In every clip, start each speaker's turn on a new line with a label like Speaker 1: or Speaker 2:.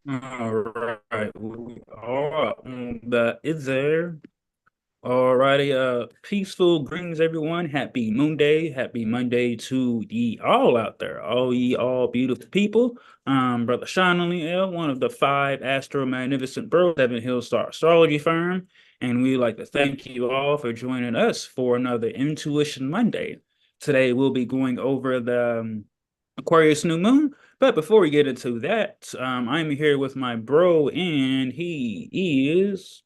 Speaker 1: All right, we are on the is there. Alrighty, peaceful greetings, everyone. Happy Moon Day, happy Monday to ye all out there, all ye all beautiful people. Brother Sean Only L, one of the five Astro Magnificent Bros, 7HealStar Astrology Firm, and we'd like to thank you all for joining us for another Intuition Monday. Today we'll be going over the Aquarius new moon. But before we get into that, I'm here with my bro, and he is.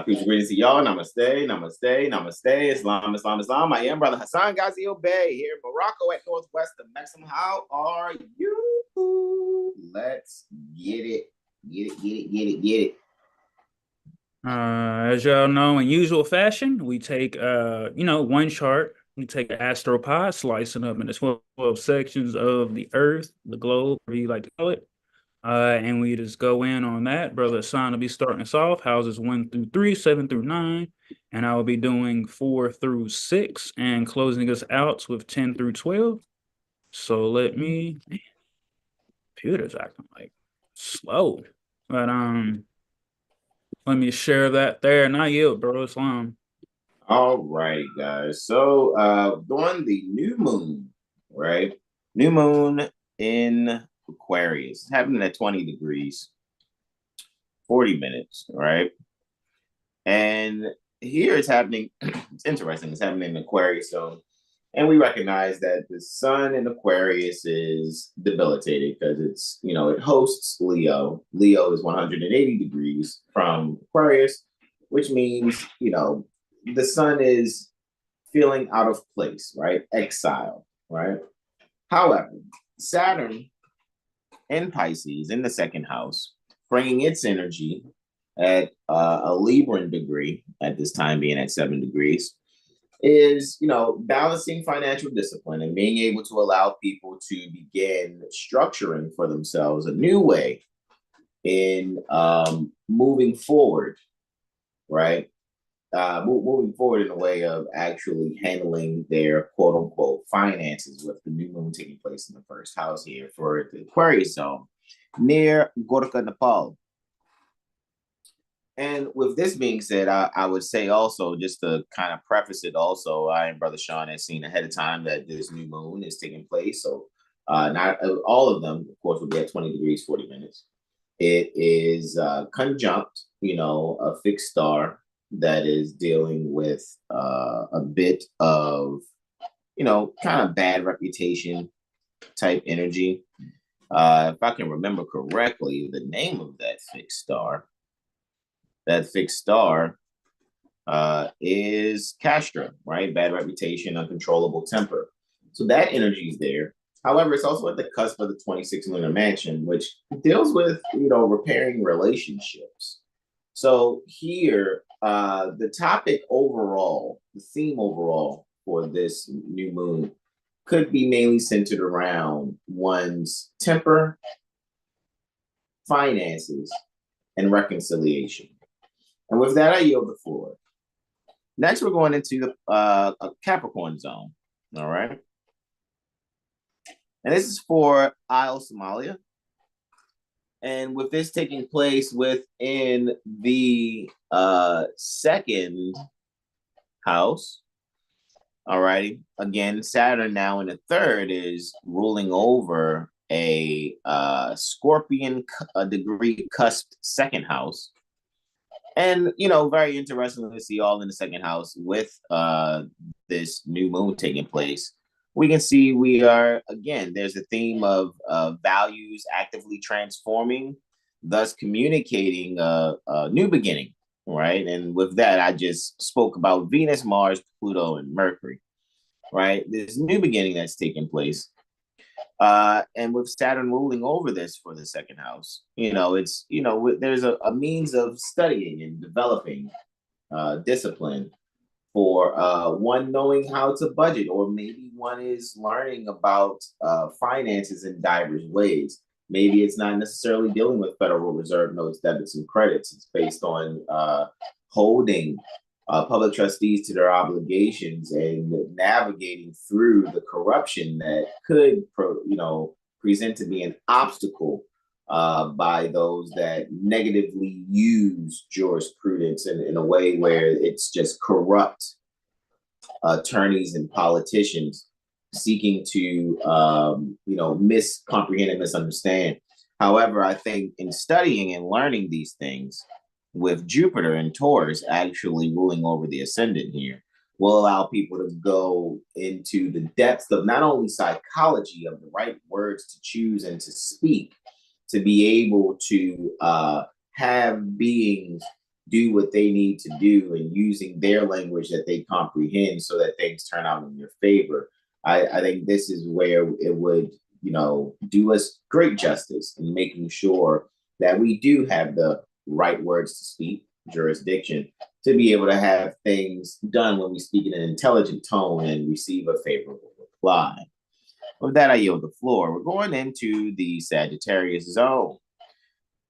Speaker 2: Peace greetings to y'all. Namaste, namaste, namaste. Islam, Islam, Islam. I am Brother Hasan Ghazi Bay here in Morocco at Northwest of Mexico. How are you? Let's get it. Get it, get it, get it, get it.
Speaker 1: As y'all know, in usual fashion, we take one chart, we take an astropod, slice it up into 12 sections of the Earth, the globe, whatever you like to call it. And we just go in on that. Brother Hassan will be starting us off, houses 1 through 3, 7 through 9, and I will be doing 4 through 6 and closing us out with 10 through 12. So let me computer's acting like slow. But let me share that there. Not you, bro. Islam.
Speaker 2: All right, guys. So on the new moon, right? New moon in Aquarius. It's happening at 20 degrees, 40 minutes, right? And here it's happening, it's interesting, it's happening in Aquarius zone. And we recognize that the sun in Aquarius is debilitated because it hosts Leo. Leo is 180 degrees from Aquarius, which means, the sun is feeling out of place, right? Exile, right? However, Saturn in Pisces in the second house, bringing its energy at a Libran degree, at this time being at 7 degrees, is balancing financial discipline and being able to allow people to begin structuring for themselves a new way in moving forward, right? Moving forward in a way of actually handling their quote unquote finances, with the new moon taking place in the first house here for the Aquarius zone near Gorka, Nepal. And with this being said, I would say also, just to kind of preface it also, I and Brother Sean has seen ahead of time that this new moon is taking place. So not all of them, of course, will be at 20 degrees, 40 minutes. It is conjunct, a fixed star that is dealing with a bit of, kind of bad reputation type energy. If I can remember correctly, the name of that fixed star is Castra, right? Bad reputation, uncontrollable temper. So that energy is there. However, it's also at the cusp of the 26 lunar mansion, which deals with, repairing relationships. So here, the topic overall, the theme overall for this new moon could be mainly centered around one's temper, finances, and reconciliation. And with that, I yield the floor. Next, we're going into the a Capricorn zone. All right. And this is for Isle Somalia. And with this taking place within the second house, all righty. Again, Saturn now in the third is ruling over a Scorpion degree cusp second house. And, very interesting to see all in the second house with this new moon taking place. We can see there's a theme of values actively transforming, thus communicating a new beginning, right? And with that, I just spoke about Venus, Mars, Pluto, and Mercury, right? This new beginning that's taking place. And with Saturn ruling over this for the second house, there's a means of studying and developing discipline for one knowing how to budget, or maybe one is learning about finances in diverse ways. Maybe it's not necessarily dealing with Federal Reserve notes, debits, and credits. It's based on holding public trustees to their obligations and navigating through the corruption that could, present to be an obstacle by those that negatively use jurisprudence in a way where it's just corrupt attorneys and politicians seeking to, miscomprehend and misunderstand. However, I think in studying and learning these things, with Jupiter and Taurus actually ruling over the ascendant here, will allow people to go into the depths of not only psychology of the right words to choose and to speak, to be able to have beings do what they need to do and using their language that they comprehend so that things turn out in your favor. I think this is where it would, do us great justice in making sure that we do have the right words to speak, jurisdiction, to be able to have things done when we speak in an intelligent tone and receive a favorable reply. With that, I yield the floor. We're going into the Sagittarius zone.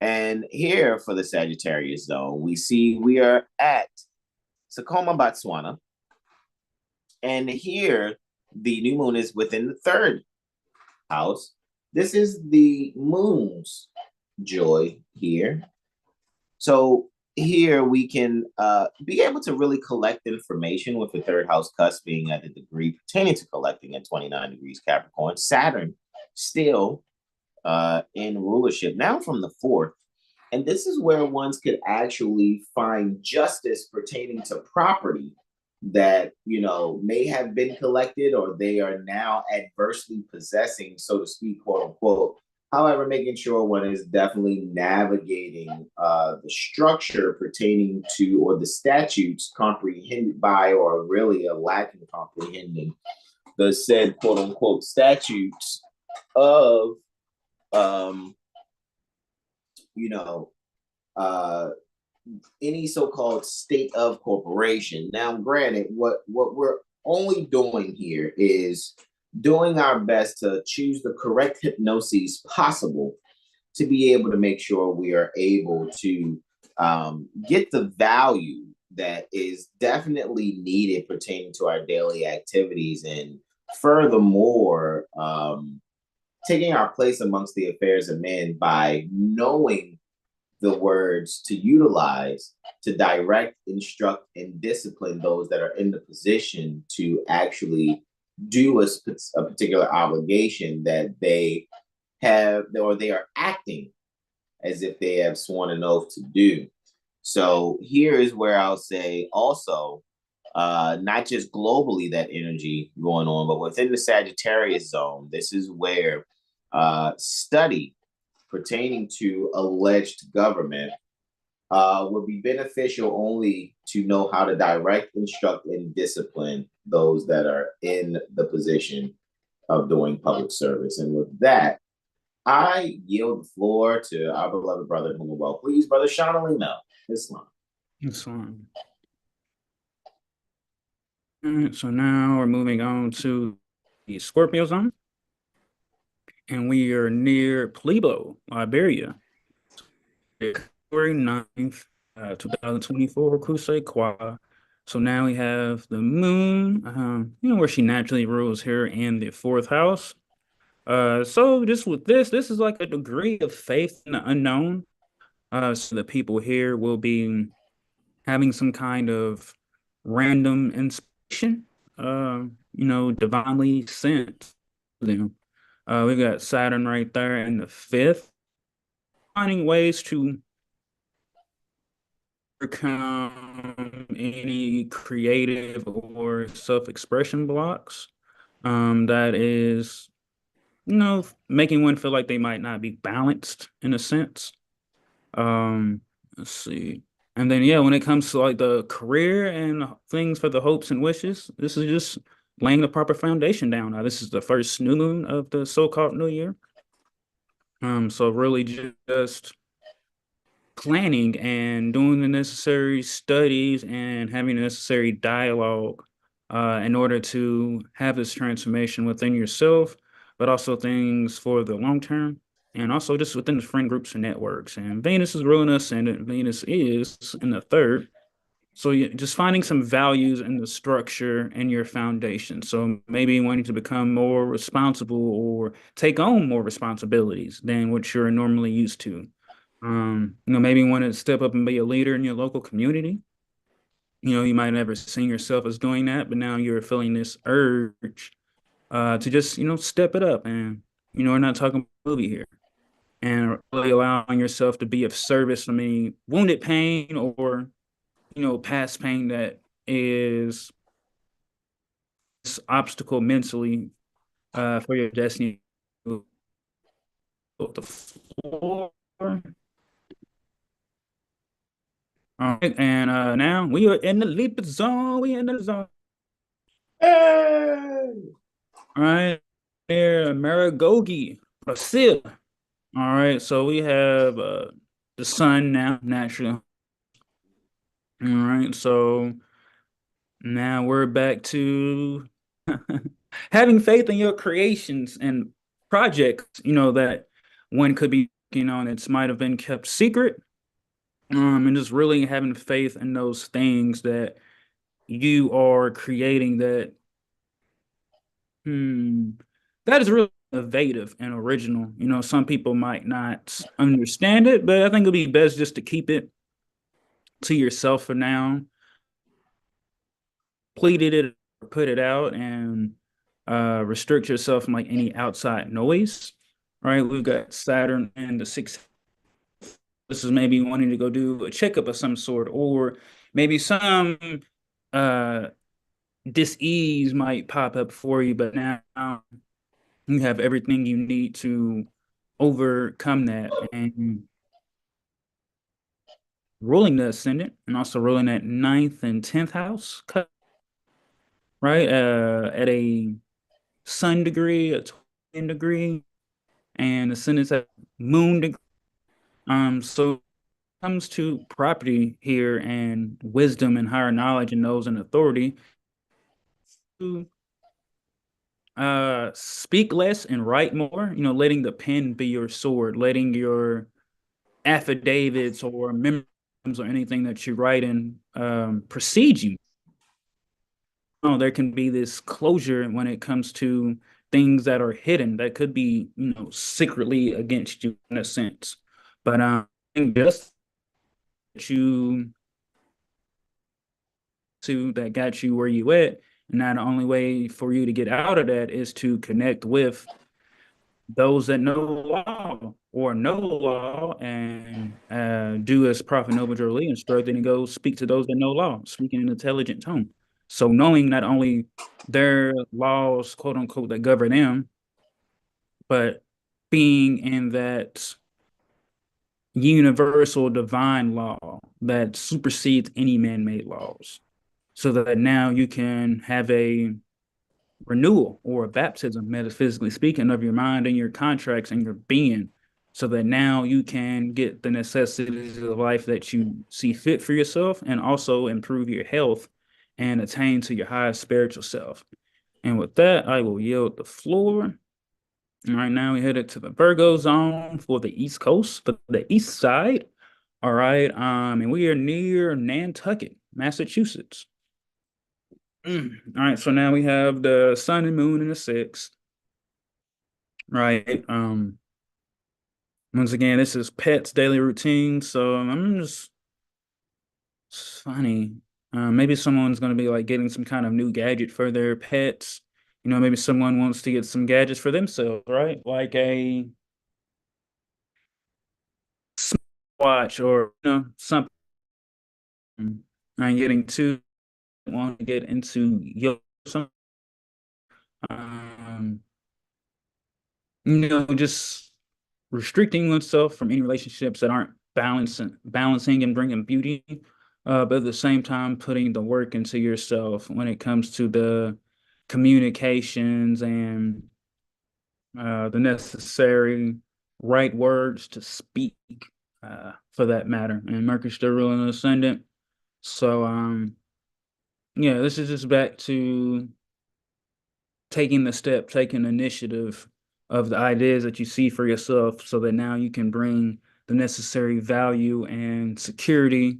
Speaker 2: And here for the Sagittarius zone, we see we are at Sakoma, Botswana. And here, the new moon is within the third house. This is the moon's joy here. So here we can be able to really collect information with the third house cusp being at the degree pertaining to collecting at 29 degrees Capricorn. Saturn still in rulership now from the fourth. And this is where ones could actually find justice pertaining to property that, may have been collected or they are now adversely possessing, so to speak, quote unquote. However, making sure one is definitely navigating the structure pertaining to or the statutes comprehended by or really a lack in comprehending the said quote unquote statutes of any so-called state of corporation. Now, granted, what we're only doing here is doing our best to choose the correct hypnoses possible to be able to make sure we are able to get the value that is definitely needed pertaining to our daily activities. And furthermore, taking our place amongst the affairs of men by knowing the words to utilize to direct, instruct, and discipline those that are in the position to actually do a particular obligation that they have, or they are acting as if they have sworn an oath to do. So here is where I'll say also, not just globally that energy going on, but within the Sagittarius zone, this is where study pertaining to alleged government would be beneficial only to know how to direct, instruct, and discipline those that are in the position of doing public service. And with that, I yield the floor to our beloved brother, whom well, please, Brother Sean Alino, Islam.
Speaker 1: Islam. All right, so now we're moving on to the Scorpio zone. And we are near Plebo, Liberia. February 9th, 2024, Crusade Qua. So now we have the moon, where she naturally rules here in the fourth house. So just with this is like a degree of faith in the unknown. So the people here will be having some kind of random inspiration, divinely sent to them. We've got Saturn right there in the fifth, finding ways to overcome any creative or self-expression blocks. That is, making one feel like they might not be balanced in a sense. Let's see. And then, yeah, when it comes to like the career and things for the hopes and wishes, this is just laying the proper foundation down. Now, this is the first new moon of the so-called new year. So really just planning and doing the necessary studies and having the necessary dialogue in order to have this transformation within yourself, but also things for the long term, and also just within the friend groups and networks. And Venus is ruling us, and Venus is in the third. So just finding some values in the structure and your foundation. So maybe wanting to become more responsible or take on more responsibilities than what you're normally used to. Maybe want to step up and be a leader in your local community. You might never seen yourself as doing that, but now you're feeling this urge to just, step it up. And, we're not talking movie here. And really allowing yourself to be of service. I mean, wounded pain or past pain that is this obstacle mentally for your destiny. The floor. All right, and now we are in the leap zone. We in the zone.
Speaker 2: Hey!
Speaker 1: All right, here, Maragogi, Brazil. All right, so we have the sun now, naturally. All right, so now we're back to having faith in your creations and projects, that one could be, and it's might have been kept secret. And just really having faith in those things that you are creating hmm, that is really innovative and original. Some people might not understand it, but I think it'll be best just to keep it to yourself for now. Pleaded it, put it out, and restrict yourself from like any outside noise. Right? We've got Saturn and the sixth. This is maybe wanting to go do a checkup of some sort, or maybe some uh dis-ease might pop up for you, but now you have everything you need to overcome that. And ruling the ascendant and also ruling that ninth and 10th house, right? At a sun degree, a twin degree, and ascendant's at moon degree. So comes to property here and wisdom and higher knowledge and those in authority to speak less and write more, letting the pen be your sword, letting your affidavits or memorandums or anything that you write in precede you. There can be this closure when it comes to things that are hidden that could be, secretly against you in a sense. But just you to that got you where you at. And now the only way for you to get out of that is to connect with those that know law or know law and do as Prophet Noble Jolie instructed and go speak to those that know law, speaking in an intelligent tone. So knowing not only their laws, quote unquote, that govern them, but being in that universal divine law that supersedes any man-made laws. So that now you can have a renewal or a baptism, metaphysically speaking, of your mind and your contracts and your being, so that now you can get the necessities of life that you see fit for yourself and also improve your health and attain to your highest spiritual self. And with that, I will yield the floor. All right, now we headed to the Virgo zone for the East Coast, for the East Side. All right, and we are near Nantucket, Massachusetts. All right, so now we have the sun and moon in the sixth, right? Once again, this is pets daily routine, so I'm just it's funny. Maybe someone's gonna be like getting some kind of new gadget for their pets. Maybe someone wants to get some gadgets for themselves, right? Like a watch or something. I'm getting too want to get into yoga. Um, just restricting oneself from any relationships that aren't balancing and bringing beauty, but at the same time putting the work into yourself when it comes to the communications and the necessary right words to speak, for that matter. And Mercury's still ruling the ascendant, so yeah, this is just back to taking the step, taking initiative of the ideas that you see for yourself so that now you can bring the necessary value and security,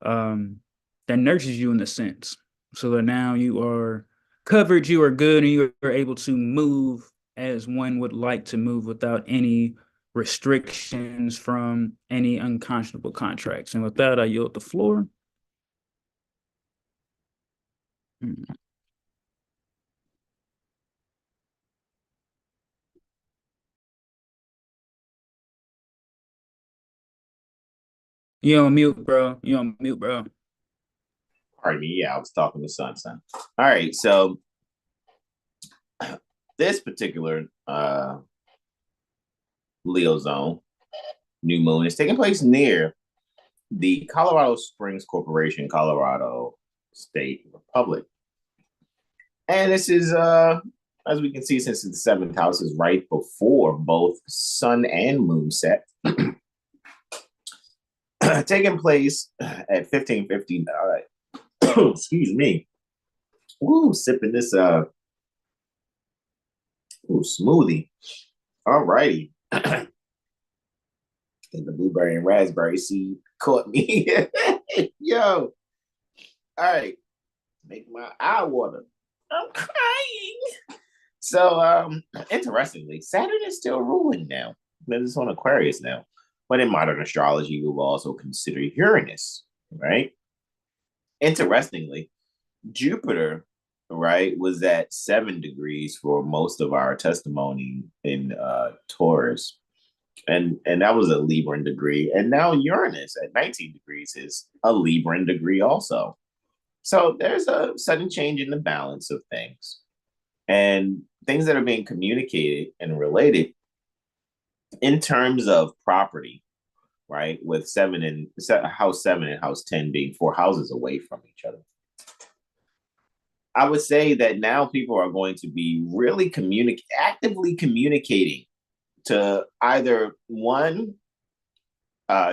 Speaker 1: um, that nurtures you in a sense. So that now you are covered, you are good, and you are able to move as one would like to move without any restrictions from any unconscionable contracts. And with that, I yield the floor. You on mute, bro. You on mute, bro.
Speaker 2: Pardon me. Yeah, I was talking to Son. All right. So this particular Leo zone, new moon, is taking place near the Colorado Springs Corporation, Colorado State Republic. And this is, as we can see, since the seventh house is right before both sun and moon set, taking place at 15:15. All right. Excuse me. Woo, sipping this smoothie. All righty. I think the blueberry and raspberry seed caught me. Yo. All right. Make my eye water. I'm crying. So, interestingly, Saturn is still ruling now. It's on Aquarius now. But in modern astrology, we will also consider Uranus, right? Interestingly, Jupiter, right, was at 7 degrees for most of our testimony in Taurus. And that was a Libran degree. And now Uranus at 19 degrees is a Libran degree also. So there's a sudden change in the balance of things. And things that are being communicated and related in terms of property, right? With house 7 and house 10 being 4 houses away from each other. I would say that now people are going to be really actively communicating to either one,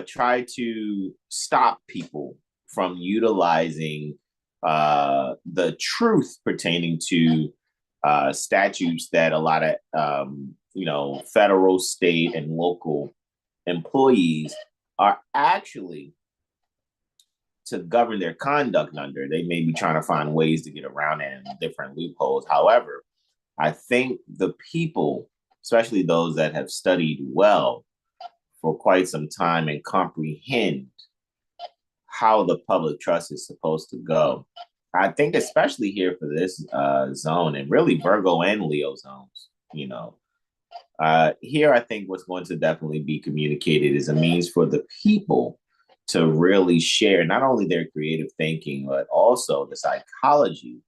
Speaker 2: try to stop people from utilizing the truth pertaining to statutes that a lot of federal, state, and local employees are actually to govern their conduct under. They may be trying to find ways to get around it and different loopholes. However, I think the people, especially those that have studied well for quite some time and comprehend how the public trust is supposed to go, I think especially here for this zone, and really Virgo and Leo zones, here I think what's going to definitely be communicated is a means for the people to really share not only their creative thinking, but also the psychology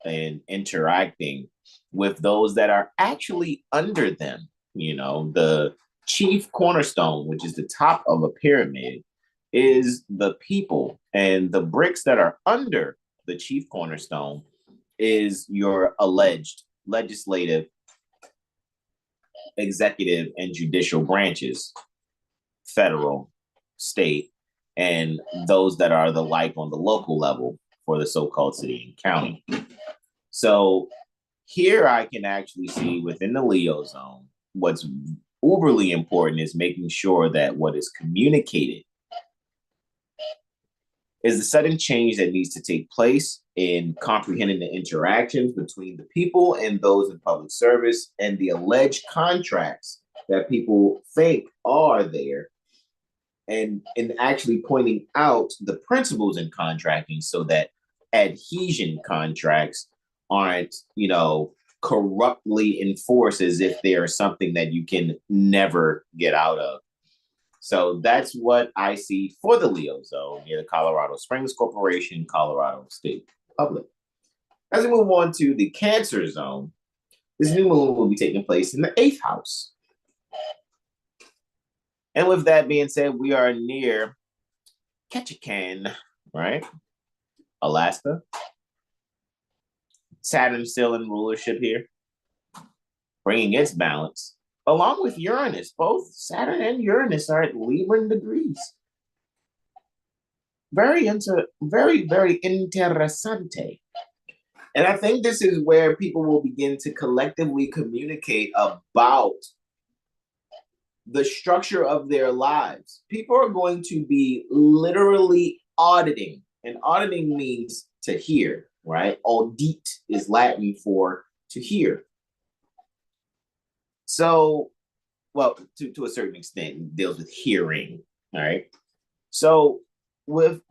Speaker 2: and interacting with those that are actually under them. The chief cornerstone, which is the top of a pyramid, is the people, and the bricks that are under the chief cornerstone is your alleged legislative, executive, and judicial branches, federal, state, and those that are the like on the local level for the so-called city and county. So here I can actually see within the Leo zone, what's uberly important is making sure that what is communicated is the sudden change that needs to take place in comprehending the interactions between the people and those in public service and the alleged contracts that people think are there, and actually pointing out the principles in contracting so that adhesion contracts aren't, corruptly enforced as if they are something that you can never get out of. So that's what I see for the Leo zone near the Colorado Springs Corporation, Colorado State Republic. As we move on to the Cancer zone, this new moon will be taking place in the 8th house. And with that being said, we are near Ketchikan, right? Alaska. Saturn still in rulership here, bringing its balance, along with Uranus. Both Saturn and Uranus are at Libran degrees. Very, very interessante. And I think this is where people will begin to collectively communicate about the structure of their lives. People are going to be literally auditing And auditing means to hear, right? Audit is Latin for to hear. So, well, to a certain extent, it deals with hearing, all right? So with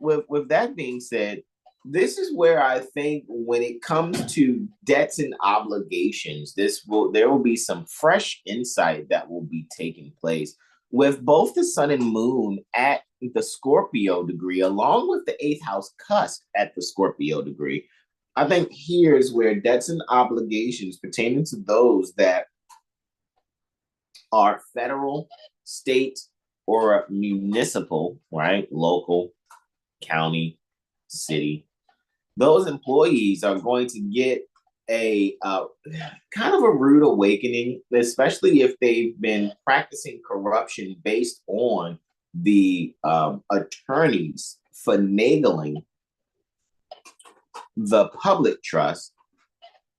Speaker 2: that being said, this is where I think when it comes to debts and obligations, there will be some fresh insight that will be taking place with both the sun and moon at the Scorpio degree, along with the eighth house cusp at the Scorpio degree. I think here's where debts and obligations pertaining to those that are federal, state, or municipal, right? Local, county, city. Those employees are going to get a kind of a rude awakening, especially if they've been practicing corruption based on the attorneys finagling the public trust.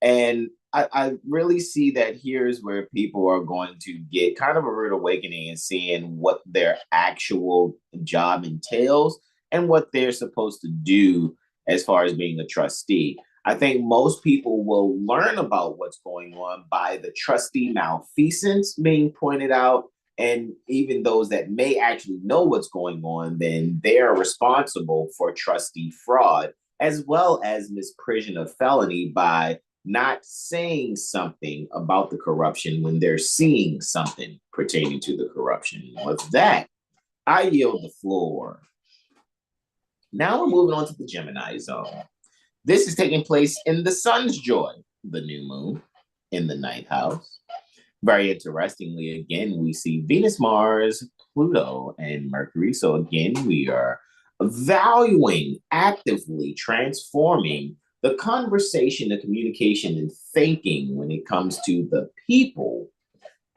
Speaker 2: And I really see that here's where people are going to get kind of a rude awakening and seeing what their actual job entails and what they're supposed to do as far as being a trustee. I think most people will learn about what's going on by the trustee malfeasance being pointed out. And even those that may actually know what's going on, then they're responsible for trustee fraud, as well as misprision of felony by not saying something about the corruption when they're seeing something pertaining to the corruption. With that, I yield the floor. Now we're moving on to the Gemini zone. This is taking place in the sun's joy, the new moon, in the ninth house. Very interestingly, again, we see Venus, Mars, Pluto, and Mercury. So again, we are valuing, actively transforming the conversation, the communication, and thinking when it comes to the people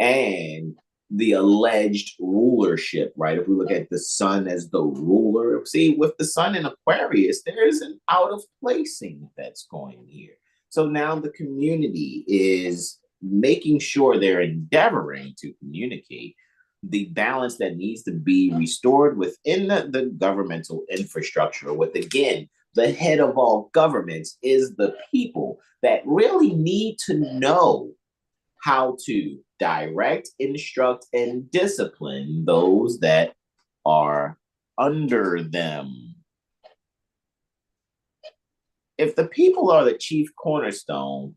Speaker 2: and the alleged rulership, right? If we look at the sun as the ruler, see, with the sun in Aquarius, there's an out of placing that's going here. So now the community is making sure they're endeavoring to communicate the balance that needs to be restored within the governmental infrastructure. With, again, the head of all governments is the people that really need to know how to direct, instruct, and discipline those that are under them. If the people are the chief cornerstone,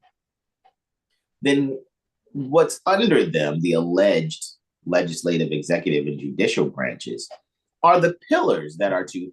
Speaker 2: then what's under them, the alleged legislative, executive, and judicial branches, are the pillars that are to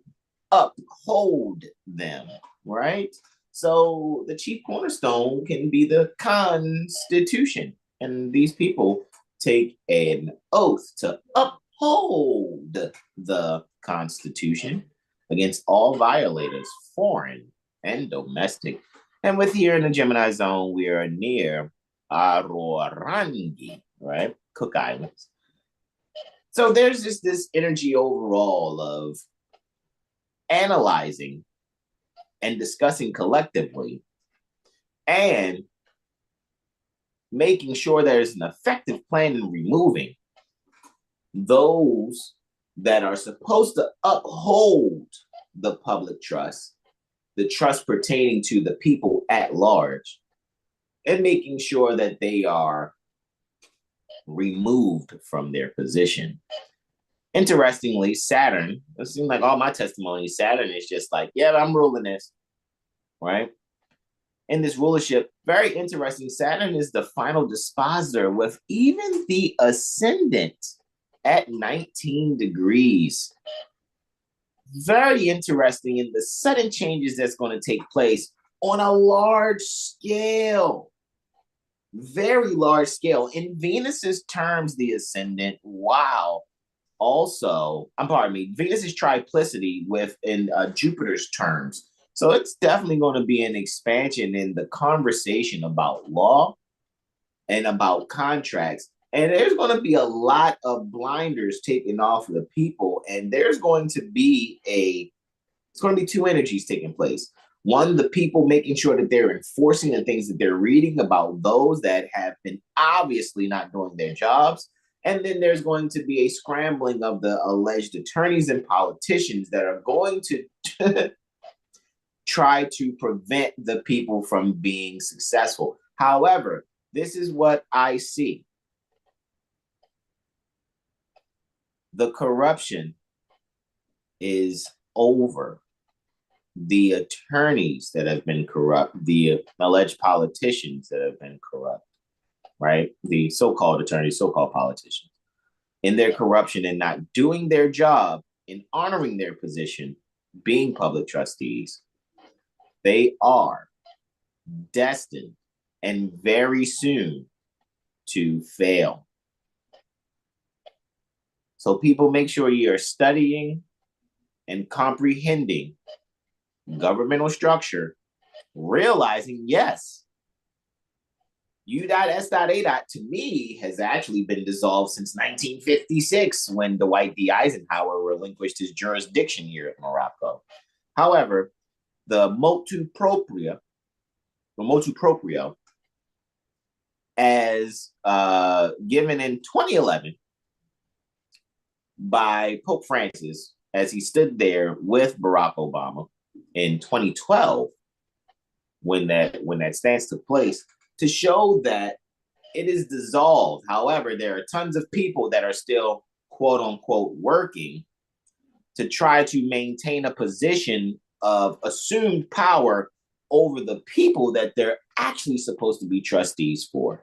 Speaker 2: uphold them, right? So the chief cornerstone can be the Constitution. And these people take an oath to uphold the Constitution against all violators, foreign and domestic. And with here in the Gemini zone, we are near Arorangi, right? Cook Islands. So there's just this energy overall of analyzing and discussing collectively and making sure there's an effective plan in removing those that are supposed to uphold the public trust, the trust pertaining to the people at large, and making sure that they are removed from their position. Interestingly, Saturn, it seems like all my testimonies, Saturn is just like, yeah, I'm ruling this, right? In this rulership, very interesting. Saturn is the final dispositor with even the ascendant at 19 degrees. Very interesting in the sudden changes that's going to take place on a large scale. Very large scale. In Venus's terms, the ascendant, wow. Also, Venus's triplicity within Jupiter's terms. So it's definitely going to be an expansion in the conversation about law and about contracts. And there's going to be a lot of blinders taken off of the people. And there's going to be two energies taking place. One, the people making sure that they're enforcing the things that they're reading about those that have been obviously not doing their jobs. And then there's going to be a scrambling of the alleged attorneys and politicians that are going to try to prevent the people from being successful. However, this is what I see. The corruption is over. The attorneys that have been corrupt, the alleged politicians that have been corrupt, right? The so-called attorneys, so-called politicians, in their corruption and not doing their job in honoring their position, being public trustees, they are destined and very soon to fail. So people, make sure you're studying and comprehending governmental structure, realizing, yes, U.S.A. to me has actually been dissolved since 1956 when Dwight D. Eisenhower relinquished his jurisdiction here at Morocco. However, the motu proprio, as given in 2011 by Pope Francis, as he stood there with Barack Obama in 2012, when that stance took place, to show that it is dissolved. However, there are tons of people that are still, quote unquote, working to try to maintain a position of assumed power over the people that they're actually supposed to be trustees for.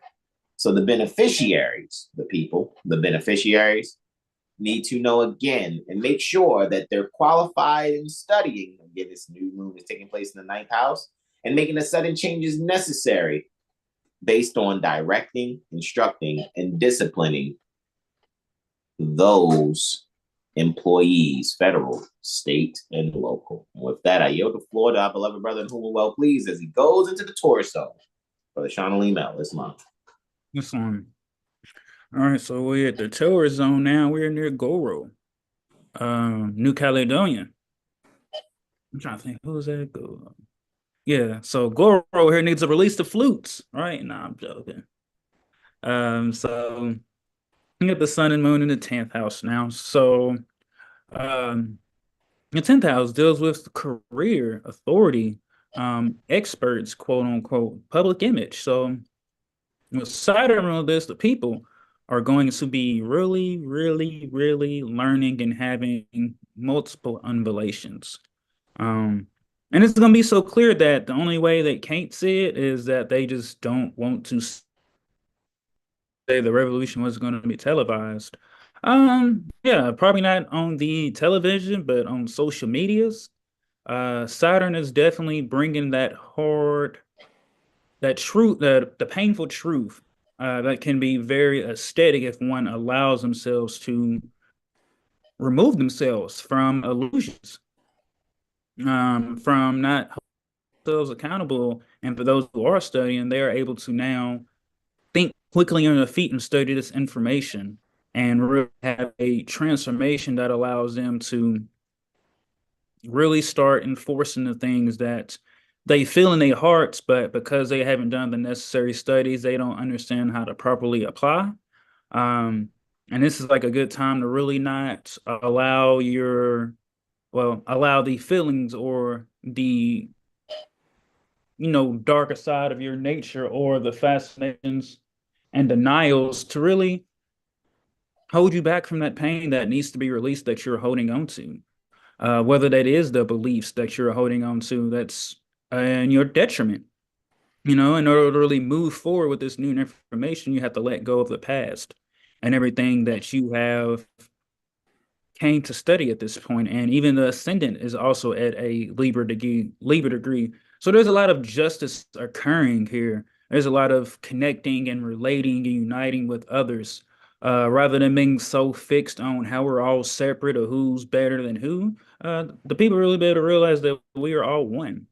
Speaker 2: So the beneficiaries, the people, the beneficiaries, need to know again and make sure that they're qualified in studying. Again, this new moon is taking place in the 9th house, and making the sudden changes necessary based on directing, instructing, and disciplining those employees, federal, state, and local. And with that, I yield the floor to our beloved brother in whom we're well pleased as he goes into the Taurus zone. Brother Shauna Lee Mel this month.
Speaker 1: This one. All right, so we're at the Taurus zone now. We're near Goro, New Caledonia. I'm trying to think, who's that? Goro. Yeah, so Goro here needs to release the flutes, right? Nah, I'm joking. So you get the sun and moon in the 10th house now. So the 10th house deals with career, authority, experts, quote unquote, public image. So with Saturn on this, the people are going to be really, really, really learning and having multiple unvelations. And it's going to be so clear that the only way they can't see it is that they just don't want to say the revolution was going to be televised. Yeah, probably not on the television, but on social medias. Saturn is definitely bringing that hard, that truth, the painful truth, that can be very aesthetic if one allows themselves to remove themselves from illusions, from not themselves accountable. And for those who are studying, they are able to now think quickly on their feet and study this information and really have a transformation that allows them to really start enforcing the things that they feel in their hearts, but because they haven't done the necessary studies, they don't understand how to properly apply. And this is like a good time to really not allow allow the feelings or the, darker side of your nature or the fascinations and denials to really hold you back from that pain that needs to be released that you're holding on to. Whether that is the beliefs that you're holding on to that's in your detriment. In order to really move forward with this new information, you have to let go of the past and everything that you have came to study at this point. And even the ascendant is also at a Libra degree. So there's a lot of justice occurring here. There's a lot of connecting and relating and uniting with others, rather than being so fixed on how we're all separate or who's better than who. The people really better realize that we are all one.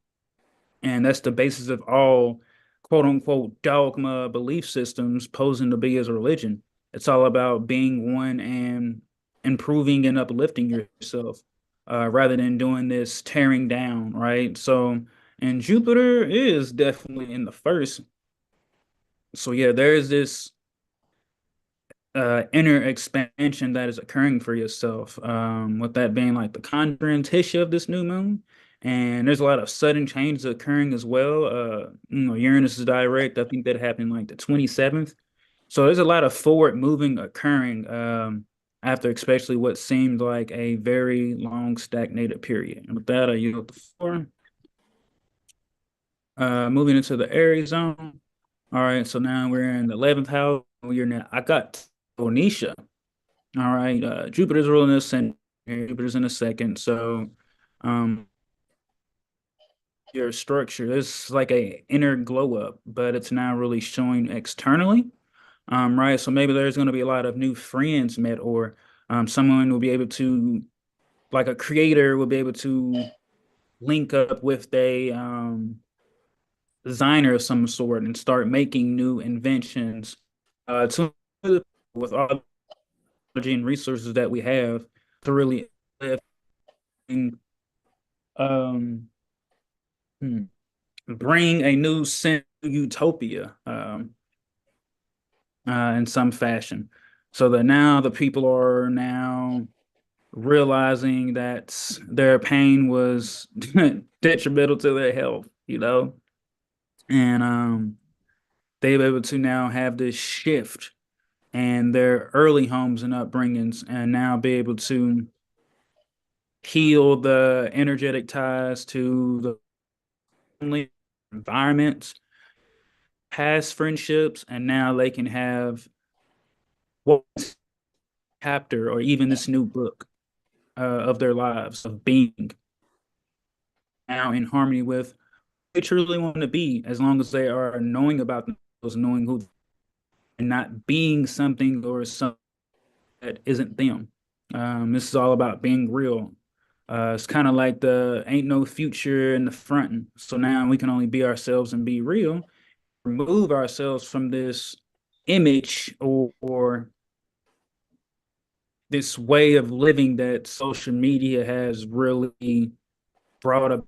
Speaker 1: And that's the basis of all quote unquote dogma belief systems posing to be as a religion. It's all about being one and improving and uplifting yourself, rather than doing this tearing down, right? So, and Jupiter is definitely in the first. So, yeah, there's this inner expansion that is occurring for yourself. With that being like the conjuring tissue of this new moon. And there's a lot of sudden changes occurring as well. Uranus is direct. I think that happened like the 27th. So there's a lot of forward moving occurring after especially what seemed like a very long stagnated period. And with that, I yield the floor. Moving into the Aries zone. All right, so now we're in the 11th house. We're now, I got Onisha. All right, Jupiter's ruling this, and Jupiter's in a second. So, um, your structure is like a inner glow up, but it's now really showing externally. Right. So maybe there's going to be a lot of new friends met, or someone will be able to, like a creator, will be able to link up with a designer of some sort and start making new inventions. To with all the technology and resources that we have to really um, hmm, bring a new sense of utopia in some fashion. So that now the people are now realizing that their pain was detrimental to their health, and they were able to now have this shift and their early homes and upbringings, and now be able to heal the energetic ties to the family environments, past friendships, and now they can have what chapter or even this new book of their lives of being now in harmony with who they truly want to be, as long as they are knowing about themselves, knowing who, and not being something or something that isn't them. This is all about being real. It's kind of like the ain't no future in the front. So now we can only be ourselves and be real, remove ourselves from this image or this way of living that social media has really brought up.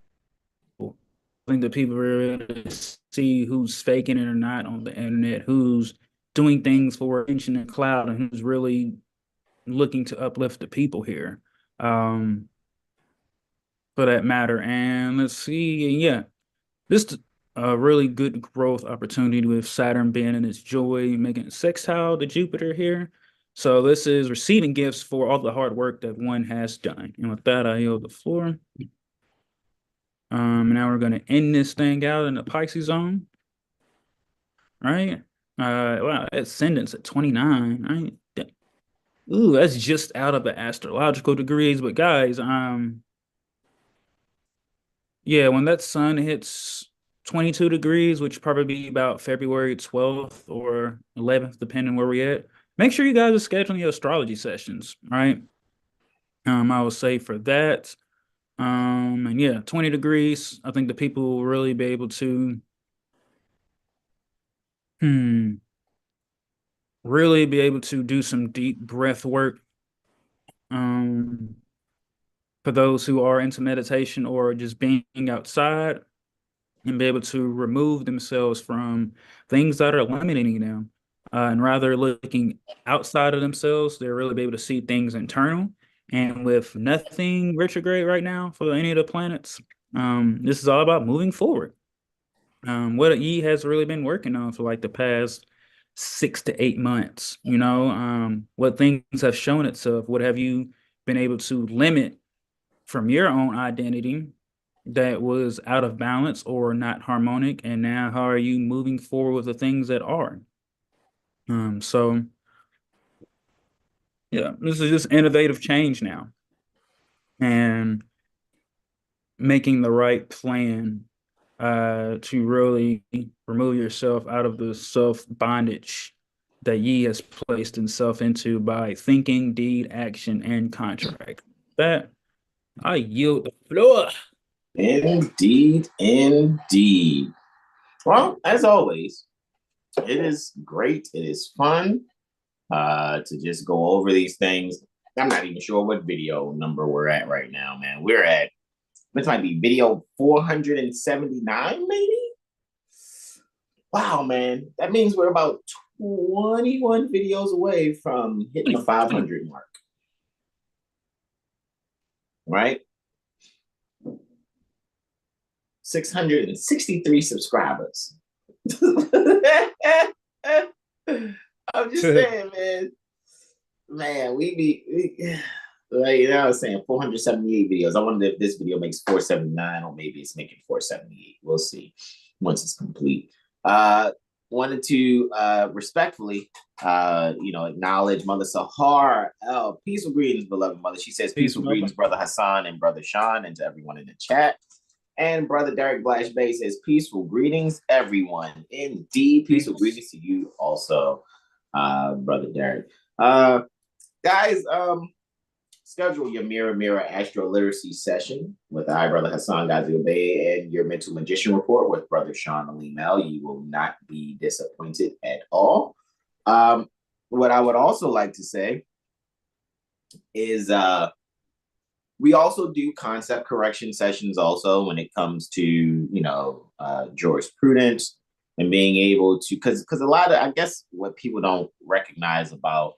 Speaker 1: I think that people really see who's faking it or not on the internet, who's doing things for attention and cloud, and who's really looking to uplift the people here, um, for that matter. And let's see, yeah, this a really good growth opportunity with Saturn being in its joy, making it sextile to Jupiter here. So this is receiving gifts for all the hard work that one has done. And with that, I yield the floor. Now we're gonna end this thing out in the Pisces zone, right? Wow, ascendant's at 29, right? Ooh, that's just out of the astrological degrees. But guys, yeah, when that sun hits 22 degrees, which probably be about February 12th or 11th, depending where we're at, make sure you guys are scheduling your astrology sessions, right? I would say for that. And yeah, 20 degrees. I think the people will really be able to hmm, really be able to do some deep breath work. Um, for those who are into meditation or just being outside and be able to remove themselves from things that are limiting them, and rather looking outside of themselves, they're really be able to see things internal. And with nothing retrograde right now for any of the planets, this is all about moving forward. What E has really been working on for like the past 6 to 8 months, what things have shown itself, what have you been able to limit from your own identity that was out of balance or not harmonic, and now how are you moving forward with the things that are? So yeah, this is just innovative change now and making the right plan to really remove yourself out of the self bondage that ye has placed himself into by thinking, deed, action, and contract. That I yield the floor.
Speaker 2: Indeed, indeed. Well, as always, it is great. It is fun to just go over these things. I'm not even sure what video number we're at right now, man. This might be video 479, maybe? Wow, man. That means we're about 21 videos away from hitting the 500 mark, right? 663 subscribers. I'm just saying, man. Man, like, I was saying 478 videos. I wonder if this video makes 479 or maybe it's making 478. We'll see once it's complete. Wanted to respectfully acknowledge Mother Sahar. Oh, peaceful greetings, beloved mother. She says peaceful greetings, Brother Hasan and Brother Sean, and to everyone in the chat. And Brother Derek Blash Bay says peaceful greetings, everyone. Indeed, peaceful greetings to you also, Brother Derek. Guys, schedule your Mirror Astrology session with I, Brother Hasan Ghazil Bey, and your Mental Magician report with Brother Sean Ali Mel. You will not be disappointed at all. What I would also like to say is we also do concept correction sessions also when it comes to, jurisprudence and being able to, because a lot of, I guess, what people don't recognize about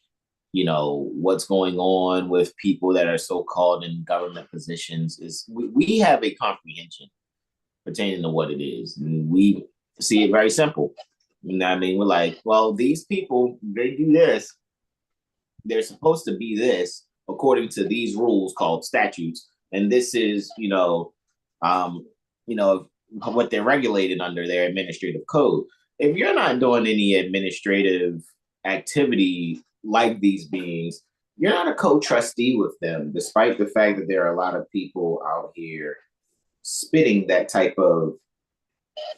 Speaker 2: what's going on with people that are so-called in government positions is we have a comprehension pertaining to what it is. And we see it very simple. You know what I mean? We're like, well, these people, they do this. They're supposed to be this according to these rules called statutes. And this is, what they're regulated under their administrative code. If you're not doing any administrative activity like these beings, you're not a co-trustee with them, despite the fact that there are a lot of people out here spitting that type of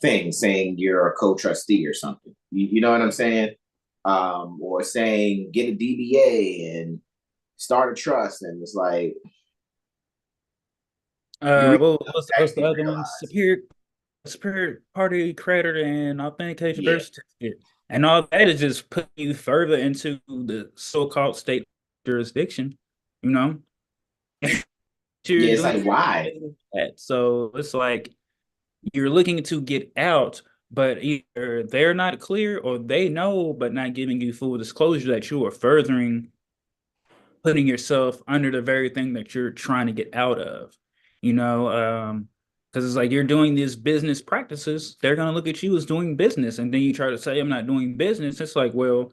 Speaker 2: thing, saying you're a co-trustee or something. You know what I'm saying? Or saying get a DBA and start a trust, and it's like,
Speaker 1: what's the other one? Superior party creditor and authentication birth certificate. And all that is just putting you further into the so-called state jurisdiction,
Speaker 2: it's like, why?
Speaker 1: So it's like you're looking to get out, but either they're not clear or they know, but not giving you full disclosure that you are furthering putting yourself under the very thing that you're trying to get out of, because it's like you're doing these business practices. They're going to look at you as doing business. And then you try to say, I'm not doing business. It's like, well,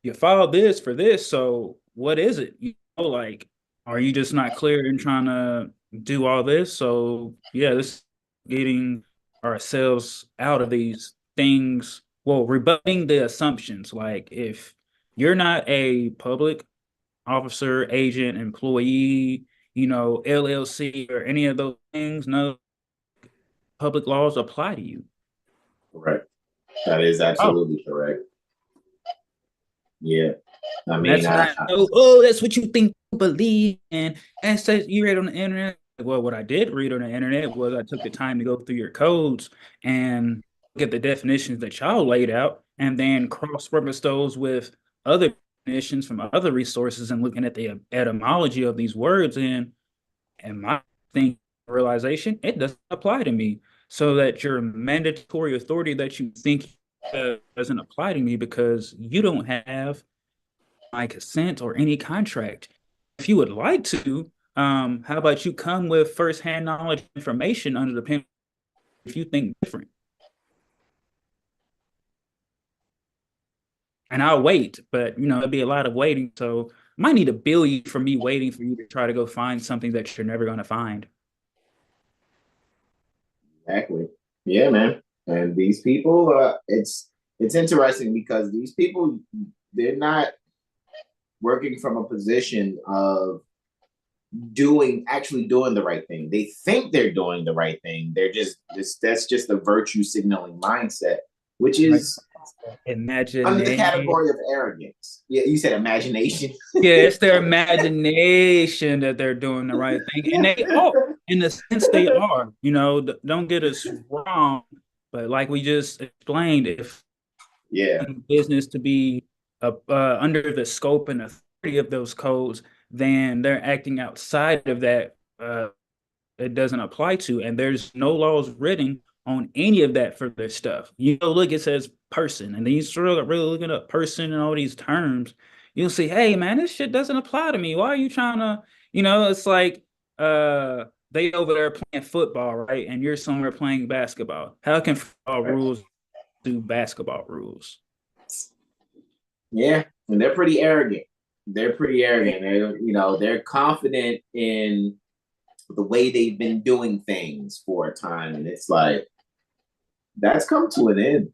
Speaker 1: you filed this for this. So what is it? Like, are you just not clear in trying to do all this? So yeah, this is getting ourselves out of these things. Well, rebutting the assumptions. Like if you're not a public officer, agent, employee, LLC or any of those things, no public laws apply to you.
Speaker 2: Correct. That is absolutely correct. Yeah. I mean,
Speaker 1: that's what you think you believe. And says you read on the internet. Well, what I did read on the internet was I took the time to go through your codes and get the definitions that y'all laid out and then cross-reference those with other definitions from other resources and looking at the etymology of these words. And my realization, it doesn't apply to me. So that your mandatory authority that you think doesn't apply to me because you don't have my consent or any contract. If you would like to, how about you come with firsthand knowledge information under the pen if you think different? And I'll wait, but it'll be a lot of waiting. So I might need a billion for me waiting for you to try to go find something that you're never going to find.
Speaker 2: Exactly. Yeah, man. And these people, it's interesting because these people, they're not working from a position of actually doing the right thing. They think they're doing the right thing. They're that's just a virtue signaling mindset, which is under the category of arrogance. Yeah, you said imagination.
Speaker 1: Yeah, it's their imagination that they're doing the right thing. And they are, in a sense, they are. Don't get us wrong. But like we just explained, if business to be under the scope and authority of those codes, then they're acting outside of that. It doesn't apply to, and there's no laws written on any of that for their stuff. Look, it says person, and then you start really looking up person and all these terms. You'll see, hey man, this shit doesn't apply to me. Why are you trying to, it's like they over there playing football, right? And you're somewhere playing basketball. How can football rules do basketball rules?
Speaker 2: Yeah, and they're pretty arrogant. They're pretty arrogant. They're confident in the way they've been doing things for a time, and it's like that's come to an end.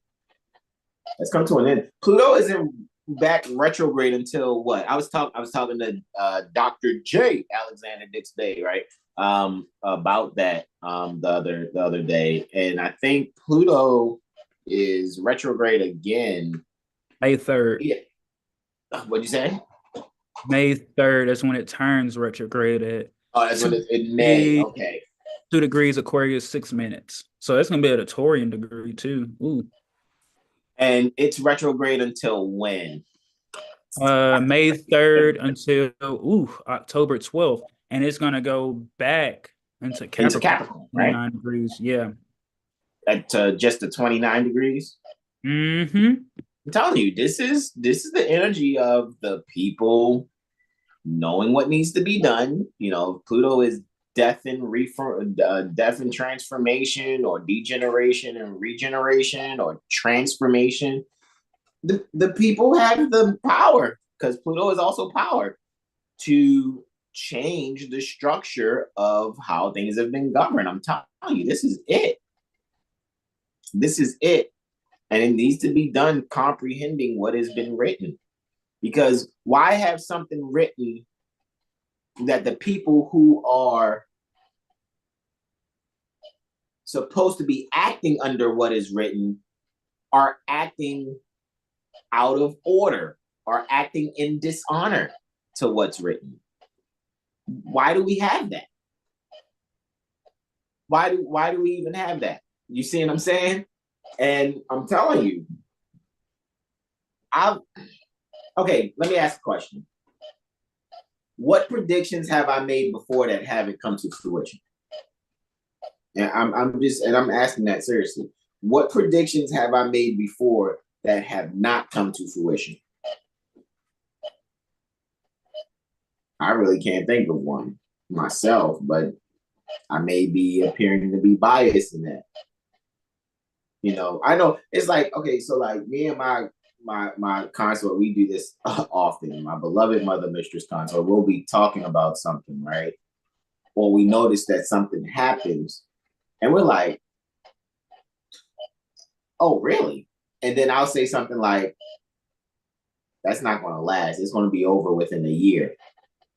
Speaker 2: That's come to an end. Pluto isn't back retrograde until what? I was talking to Dr. J. Alexander Dix Day, right? About that the other day. And I think Pluto is retrograde again.
Speaker 1: May 3rd.
Speaker 2: Yeah. What'd you say?
Speaker 1: May 3rd, that's when it turns retrograde.
Speaker 2: Oh, that's when it's in May. Okay.
Speaker 1: 2 degrees Aquarius, 6 minutes. So that's gonna be at a Taurian degree too. Ooh.
Speaker 2: And it's retrograde until when?
Speaker 1: May 3rd until October 12th. And it's gonna go back into Capricorn,
Speaker 2: right?
Speaker 1: 9 degrees. Yeah.
Speaker 2: At just the 29 degrees.
Speaker 1: Mm-hmm.
Speaker 2: I'm telling you, this is the energy of the people knowing what needs to be done. Pluto is death and transformation, or degeneration and regeneration, or transformation. The people have the power, because Pluto is also power, to change the structure of how things have been governed. I'm telling you, this is it. This is it. And it needs to be done comprehending what has been written. Because why have something written that the people who are supposed to be acting under what is written are acting out of order, are acting in dishonor to what's written? Why do we have that? Why do we even have that? You see what I'm saying? And I'm telling you, okay, let me ask a question. What predictions have I made before that haven't come to fruition? And I'm asking that seriously. What predictions have I made before that have not come to fruition? I really can't think of one myself, but I may be appearing to be biased in that. I know it's like, okay, so like me and my consort, we do this often. My beloved mother mistress consort, we'll be talking about something, right? Or we notice that something happens, and we're like, oh, really? And then I'll say something like, that's not going to last. It's going to be over within a year.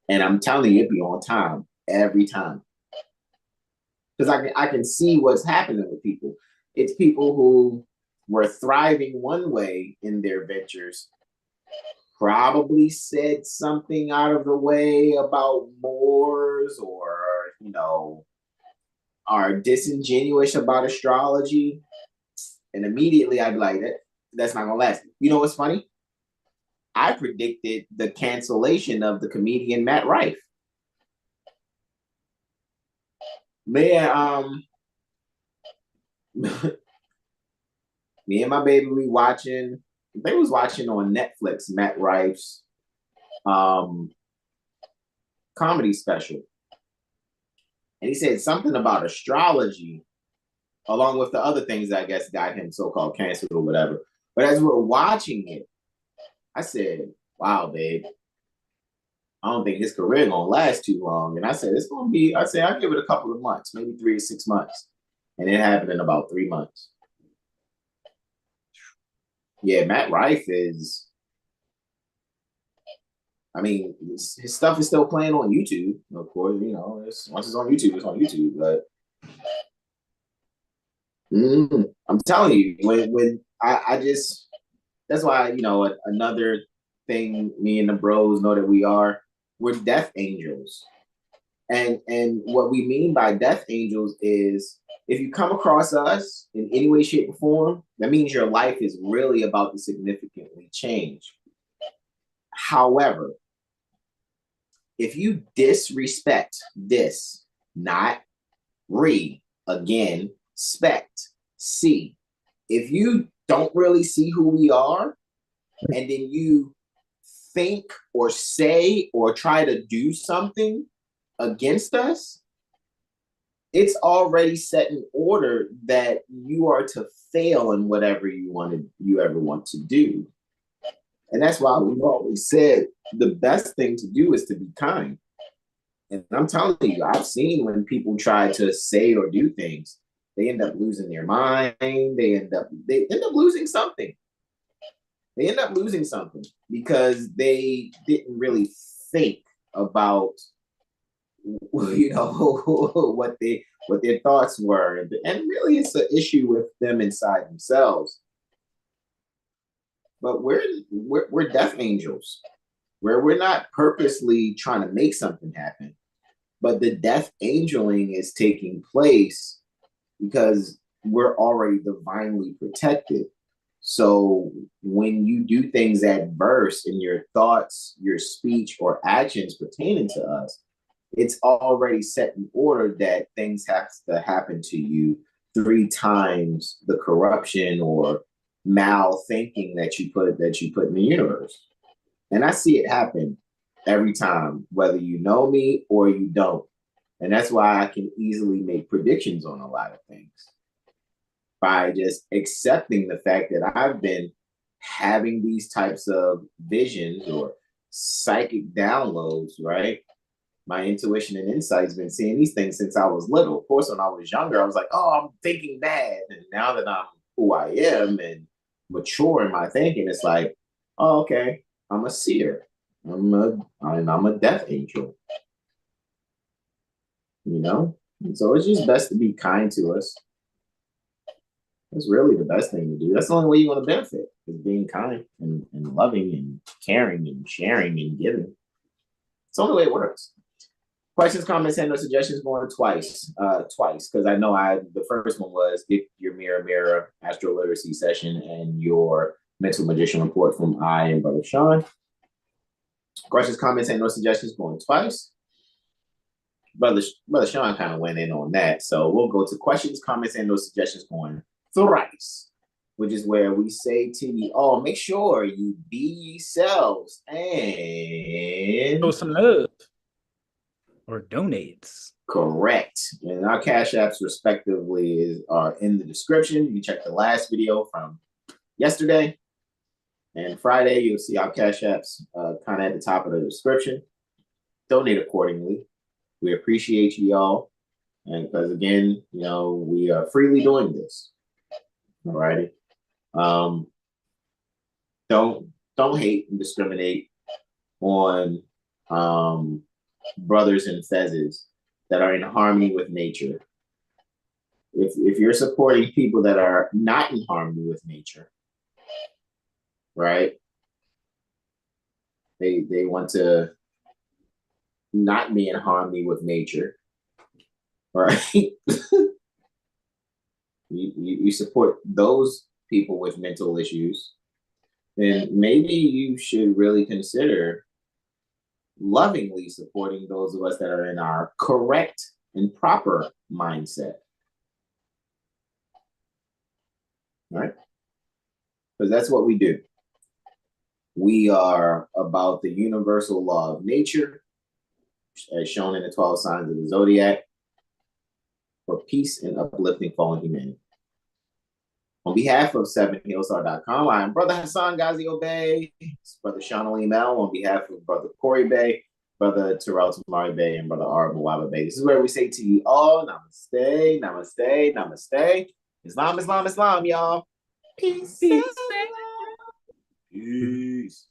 Speaker 2: And I'm telling you, it be on time every time. Because I can see what's happening with people. It's people who were thriving one way in their ventures, probably said something out of the way about Moors, or, are disingenuous about astrology. And immediately I'd be like, that's not going to last. You know what's funny? I predicted the cancellation of the comedian Matt Rife. Man, me and my baby, they was watching on Netflix Matt Rife's comedy special. And he said something about astrology, along with the other things that I guess got him so-called canceled or whatever. But as we're watching it, I said, wow, babe, I don't think his career gonna last too long. And I said, I'll give it a couple of months, maybe 3 to 6 months. And it happened in about 3 months. Yeah, Matt Rife is, his stuff is still playing on YouTube. Of course, once it's on YouTube, it's on YouTube. But I'm telling you, when I just, that's why, another thing me and the bros know that we're death angels. And what we mean by death angels is, if you come across us in any way, shape, or form, that means your life is really about to significantly change. However, if you disrespect this, not again, spect, see, if you don't really see who we are, and then you think or say or try to do something against us, it's already set in order that you are to fail in whatever you ever want to do. And that's why we've always said the best thing to do is to be kind. And I'm telling you, I've seen when people try to say or do things, they end up losing their mind. They end up losing something. They end up losing something because they didn't really think about, you know, what their thoughts were, and really it's an issue with them inside themselves. But we're death angels, where we're not purposely trying to make something happen, but the death angeling is taking place because we're already divinely protected. So when you do things adverse in your thoughts, your speech, or actions pertaining to us, it's already set in order that things have to happen to you 3 times the corruption or mal thinking that you put in the universe. And I see it happen every time, whether you know me or you don't. And that's why I can easily make predictions on a lot of things by just accepting the fact that I've been having these types of visions or psychic downloads, right? My intuition and insight's been seeing these things since I was little. Of course, when I was younger, I was like, oh, I'm thinking bad. And now that I'm who I am and mature in my thinking, it's like, oh, okay, I'm a seer. I'm a death angel. You know? And so it's just best to be kind to us. That's really the best thing to do. That's the only way you're going to benefit, is being kind and loving and caring and sharing and giving. It's the only way it works. Questions, comments, and no suggestions going twice, because I know the first one was get your mirror AstroLiteracy session and your mental magician report from I and Brother Sean. Questions, comments, and no suggestions going twice. Brother Sean kind of went in on that, so we'll go to questions, comments, and no suggestions going thrice, which is where we say to you all, make sure you be yourselves and
Speaker 1: show some love or donates.
Speaker 2: Correct. And our Cash Apps respectively are in the description. You can check the last video from yesterday and Friday. You'll see our Cash Apps kind of at the top of the description. Donate accordingly. We appreciate you all. And because again, you know, we are freely doing this. All righty. Don't hate and discriminate on brothers and fezzes that are in harmony with nature. If you're supporting people that are not in harmony with nature, right? They want to not be in harmony with nature, right? you support those people with mental issues, then maybe you should really consider lovingly supporting those of us that are in our correct and proper mindset. Right? Because that's what we do. We are about the universal law of nature, as shown in the 12 signs of the zodiac, for peace and uplifting fallen humanity. On behalf of 7HealStar.com, I am Brother Hasan Ghazio Bey, Brother Sean Ali Mel, on behalf of Brother Corey Bey, Brother Terrell Tamari Bey, and Brother Ara Mawaba Bey. This is where we say to you all, namaste, namaste, namaste. Islam, Islam, Islam, y'all. Peace.
Speaker 1: Peace.
Speaker 2: Peace.